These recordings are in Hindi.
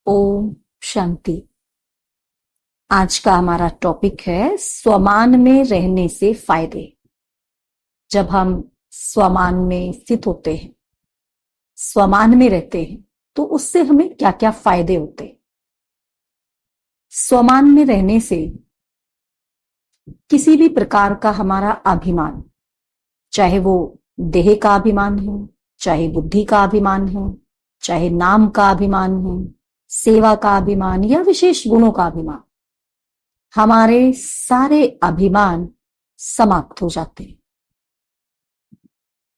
ओम शांति। आज का हमारा टॉपिक है स्वमान में रहने से फायदे। जब हम स्वमान में स्थित होते हैं, स्वमान में रहते हैं, तो उससे हमें क्या क्या फायदे होते हैं। स्वमान में रहने से किसी भी प्रकार का हमारा अभिमान, चाहे वो देह का अभिमान हो, चाहे बुद्धि का अभिमान हो, चाहे नाम का अभिमान हो, सेवा का अभिमान या विशेष गुणों का अभिमान, हमारे सारे अभिमान समाप्त हो जाते हैं।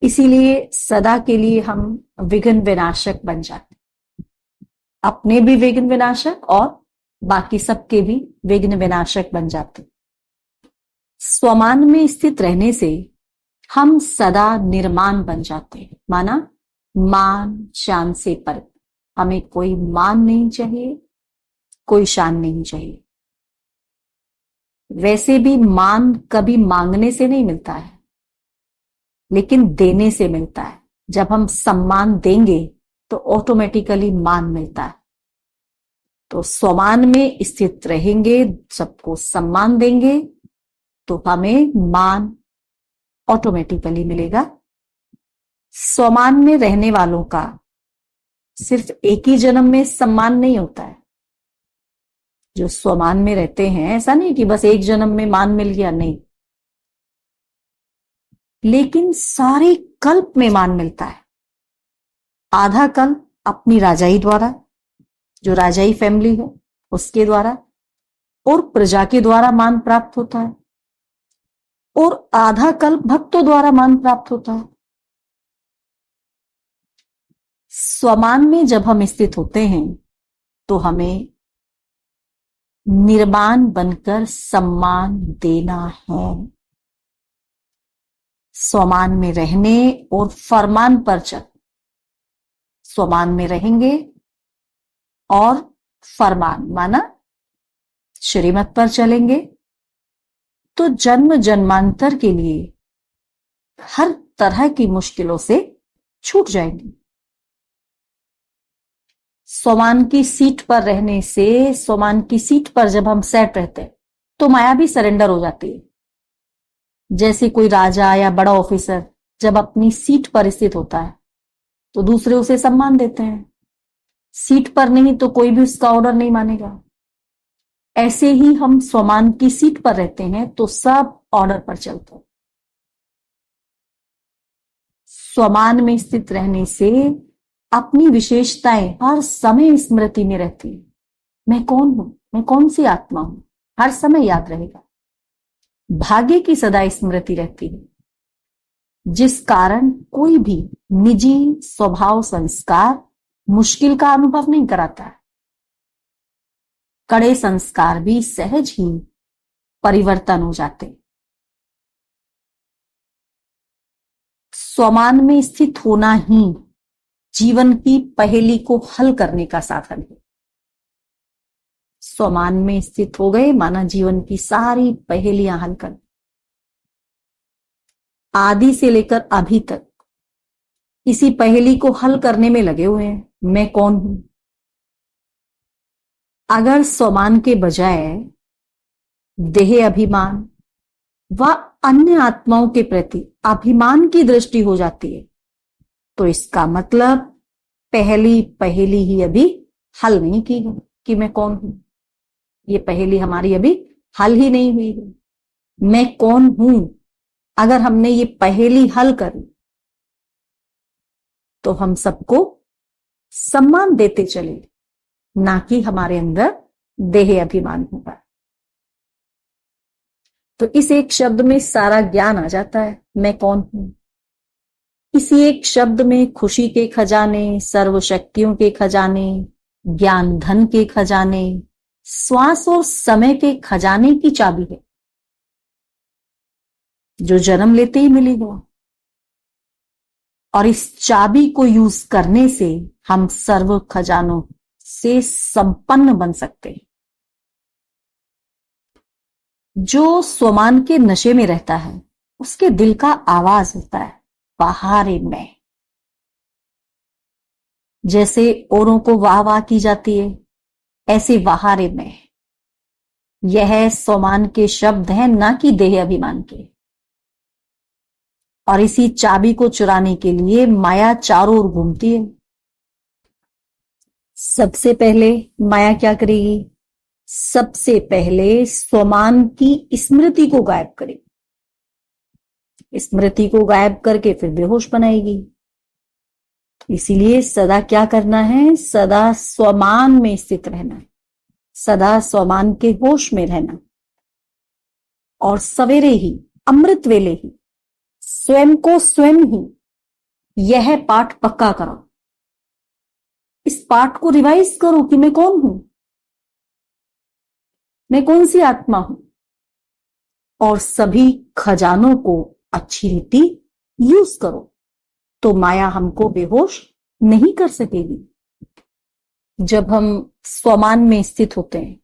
इसीलिए सदा के लिए हम विघ्न विनाशक बन जाते हैं, अपने भी विघ्न विनाशक और बाकी सबके भी विघ्न विनाशक बन जाते हैं। स्वमान में स्थित रहने से हम सदा निर्माण बन जाते हैं। माना मान शान से पर, हमें कोई मान नहीं चाहिए, कोई शान नहीं चाहिए। वैसे भी मान कभी मांगने से नहीं मिलता है, लेकिन देने से मिलता है। जब हम सम्मान देंगे तो ऑटोमेटिकली मान मिलता है। तो स्वमान में स्थित रहेंगे, सबको सम्मान देंगे तो हमें मान ऑटोमेटिकली मिलेगा। स्वमान में रहने वालों का सिर्फ एक ही जन्म में सम्मान नहीं होता है। जो स्वमान में रहते हैं, ऐसा नहीं कि बस एक जन्म में मान मिल गया, नहीं, लेकिन सारे कल्प में मान मिलता है। आधा कल्प अपनी राजाई द्वारा, जो राजाई फैमिली है उसके द्वारा और प्रजा के द्वारा मान प्राप्त होता है, और आधा कल्प भक्तों द्वारा मान प्राप्त होता है। स्वमान में जब हम स्थित होते हैं तो हमें निर्माण बनकर सम्मान देना है। स्वमान में रहने और फरमान पर चल, स्वमान में रहेंगे और फरमान माना श्रीमत पर चलेंगे तो जन्म जन्मांतर के लिए हर तरह की मुश्किलों से छूट जाएंगे। स्वमान की सीट पर रहने से, स्वमान की सीट पर जब हम सेट रहते हैं तो माया भी सरेंडर हो जाती है। जैसे कोई राजा या बड़ा ऑफिसर जब अपनी सीट पर स्थित होता है तो दूसरे उसे सम्मान देते हैं। सीट पर नहीं तो कोई भी उसका ऑर्डर नहीं मानेगा। ऐसे ही हम स्वमान की सीट पर रहते हैं तो सब ऑर्डर पर चलते हैं। स्वमान में स्थित रहने से अपनी विशेषताएं हर समय स्मृति में रहती है। मैं कौन हूं, मैं कौन सी आत्मा हूं, हर समय याद रहेगा। भाग्य की सदा स्मृति रहती है, जिस कारण कोई भी निजी स्वभाव संस्कार मुश्किल का अनुभव नहीं कराता है। कड़े संस्कार भी सहज ही परिवर्तन हो जाते। स्वमान में स्थित होना ही जीवन की पहेली को हल करने का साधन है। स्वमान में स्थित हो गए माना जीवन की सारी पहेलियां हल कर। आदि से लेकर अभी तक इसी पहेली को हल करने में लगे हुए हैं। मैं कौन हूं? अगर स्वमान के बजाय देह अभिमान व अन्य आत्माओं के प्रति अभिमान की दृष्टि हो जाती है तो इसका मतलब पहली पहेली ही अभी हल नहीं की है कि मैं कौन हूं। ये पहेली हमारी अभी हल ही नहीं हुई है। मैं कौन हूं अगर हमने ये पहेली हल कर तो हम सबको सम्मान देते चले, ना कि हमारे अंदर देह अभिमान होगा। तो इस एक शब्द में सारा ज्ञान आ जाता है, मैं कौन हूं। इसी एक शब्द में खुशी के खजाने, सर्वशक्तियों के खजाने, ज्ञान धन के खजाने, श्वास और समय के खजाने की चाबी है, जो जन्म लेते ही मिली हो। और इस चाबी को यूज करने से हम सर्व खजानों से संपन्न बन सकते हैं। जो स्वमान के नशे में रहता है उसके दिल का आवाज होता है, बाहर मैं। जैसे औरों को वाह वाह की जाती है ऐसे वहारे में यह सोमान के शब्द हैं, ना कि देह अभिमान के। और इसी चाबी को चुराने के लिए माया चारों ओर घूमती है। सबसे पहले माया क्या करेगी? सबसे पहले स्वमान की स्मृति को गायब करेगी। स्मृति को गायब करके फिर बेहोश बनाएगी। इसीलिए सदा क्या करना है? सदा स्वमान में स्थित रहना है, सदा स्वमान के होश में रहना। और सवेरे ही, अमृत वेले ही, स्वयं को स्वयं ही यह पाठ पक्का करो। इस पाठ को रिवाइज करो कि मैं कौन हूं, मैं कौन सी आत्मा हूं, और सभी खजानों को अच्छी रीति यूज करो, तो माया हमको बेहोश नहीं कर सकेगी। जब हम स्वमान में स्थित होते हैं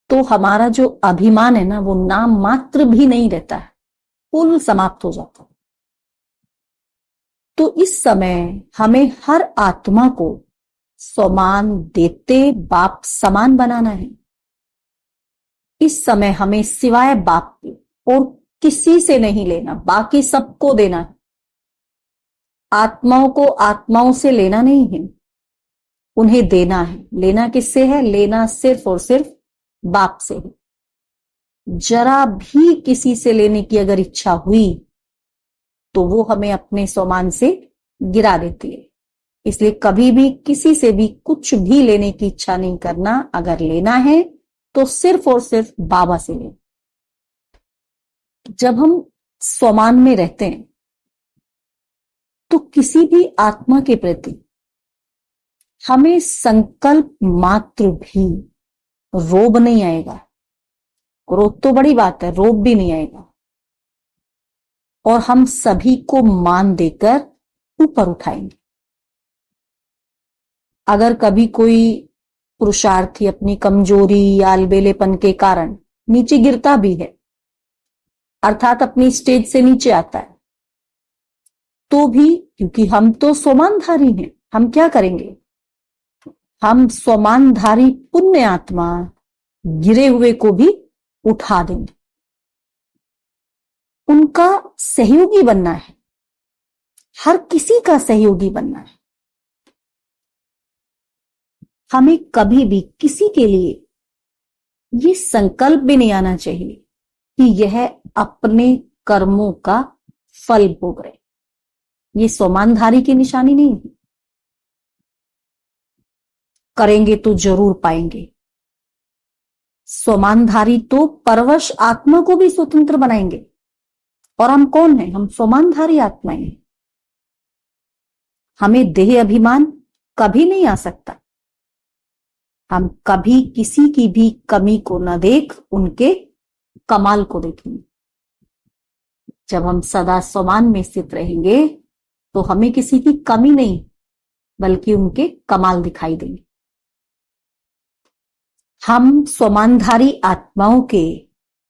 तो हमारा जो अभिमान है ना, वो नाम मात्र भी नहीं रहता है, पूर्ण समाप्त हो जाता है। तो इस समय हमें हर आत्मा को स्वमान देते बाप समान बनाना है। इस समय हमें सिवाय बाप के और किसी से नहीं लेना, बाकी सबको देना है। आत्माओं को आत्माओं से लेना नहीं है, उन्हें देना है। लेना किससे है? लेना सिर्फ और सिर्फ बाप से है। जरा भी किसी से लेने की अगर इच्छा हुई तो वो हमें अपने स्वमान से गिरा देती है। इसलिए कभी भी किसी से भी कुछ भी लेने की इच्छा नहीं करना। अगर लेना है तो सिर्फ और सिर्फ बाबा से लें। जब हम स्वमान में रहते हैं तो किसी भी आत्मा के प्रति हमें संकल्प मात्र भी रोब नहीं आएगा। क्रोध तो बड़ी बात है, रोब भी नहीं आएगा। और हम सभी को मान देकर ऊपर उठाएंगे। अगर कभी कोई पुरुषार्थी अपनी कमजोरी या अलबेलेपन के कारण नीचे गिरता भी है, अर्थात अपनी स्टेज से नीचे आता है, तो भी क्योंकि हम तो स्वमानधारी हैं, हम क्या करेंगे? हम स्वमानधारी पुण्य आत्मा गिरे हुए को भी उठा देंगे। उनका सहयोगी बनना है, हर किसी का सहयोगी बनना है। हमें कभी भी किसी के लिए ये संकल्प भी नहीं आना चाहिए कि यह अपने कर्मों का फल भोग रहे। ये स्वमानधारी की निशानी नहीं है। करेंगे तो जरूर पाएंगे। स्वमानधारी तो परवश आत्मा को भी स्वतंत्र बनाएंगे। और हम कौन हैं? हम स्वमानधारी आत्माएं हैं। हमें देह अभिमान कभी नहीं आ सकता। हम कभी किसी की भी कमी को न देख उनके कमाल को देखेंगे। जब हम सदा स्वमान में स्थित रहेंगे तो हमें किसी की कमी नहीं बल्कि उनके कमाल दिखाई देंगे। हम स्वमानधारी आत्माओं के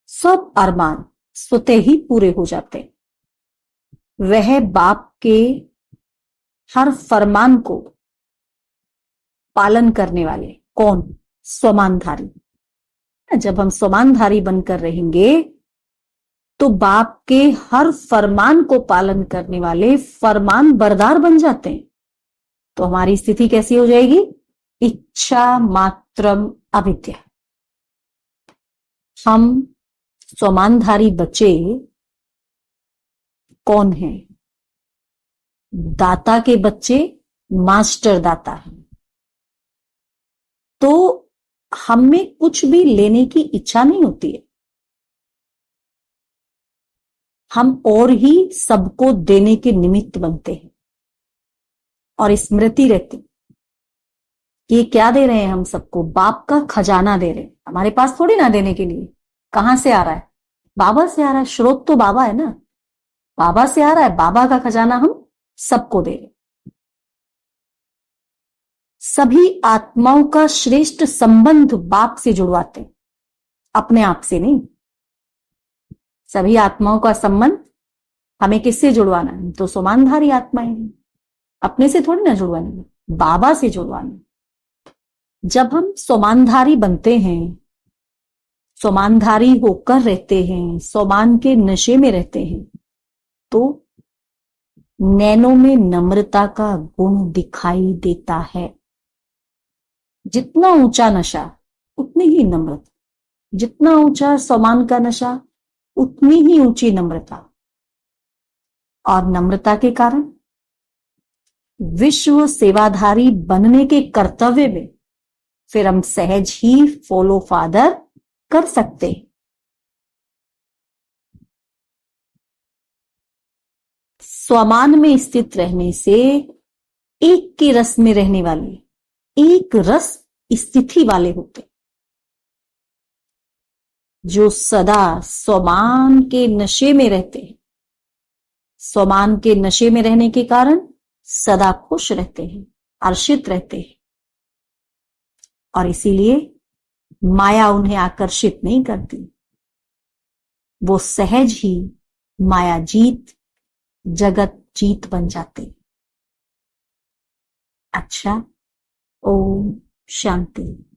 सब अरमान स्वतः ही पूरे हो जाते हैं। वह बाप के हर फरमान को पालन करने वाले कौन? स्वमानधारी। जब हम स्वमानधारी बनकर रहेंगे तो बाप के हर फरमान को पालन करने वाले फरमान बरदार बन जाते हैं। तो हमारी स्थिति कैसी हो जाएगी? इच्छा मात्रम अविद्या। हम स्वमानधारी बच्चे कौन हैं? दाता के बच्चे मास्टर दाता हैं। तो हमें कुछ भी लेने की इच्छा नहीं होती है। हम और ही सबको देने के निमित्त बनते हैं। और स्मृति रहती ये क्या दे रहे हैं? हम सबको बाप का खजाना दे रहे हैं। हमारे पास थोड़ी ना देने के लिए। कहां से आ रहा है? बाबा से आ रहा है। स्रोत तो बाबा है ना, बाबा से आ रहा है। बाबा का खजाना हम सबको दे रहे। सभी आत्माओं का श्रेष्ठ संबंध बाप से जुड़वाते हैं, अपने आप से नहीं। सभी आत्माओं का संबंध हमें किससे जुड़वाना है? तो स्वमानधारी आत्माएं हैं, अपने से थोड़ी ना जुड़वानी, बाबा से जुड़वाना। जब हम सोमानधारी बनते हैं, सोमानधारी होकर रहते हैं, सोमान के नशे में रहते हैं, तो नैनों में नम्रता का गुण दिखाई देता है। जितना ऊंचा नशा उतनी ही नम्रता, जितना ऊंचा सोमान का नशा उतनी ही ऊंची नम्रता, और नम्रता के कारण विश्व सेवाधारी बनने के कर्तव्य में फिर हम सहज ही फॉलो फादर कर सकते हैं। स्वमान में स्थित रहने से एक के रस में रहने वाले, एक रस स्थिति वाले होते, जो सदा स्वमान के नशे में रहते हैं। स्वमान के नशे में रहने के कारण सदा खुश रहते हैं, हर्षित रहते हैं, और इसीलिए माया उन्हें आकर्षित नहीं करती। वो सहज ही माया जीत, जगत जीत बन जाते। अच्छा, ओम शांति।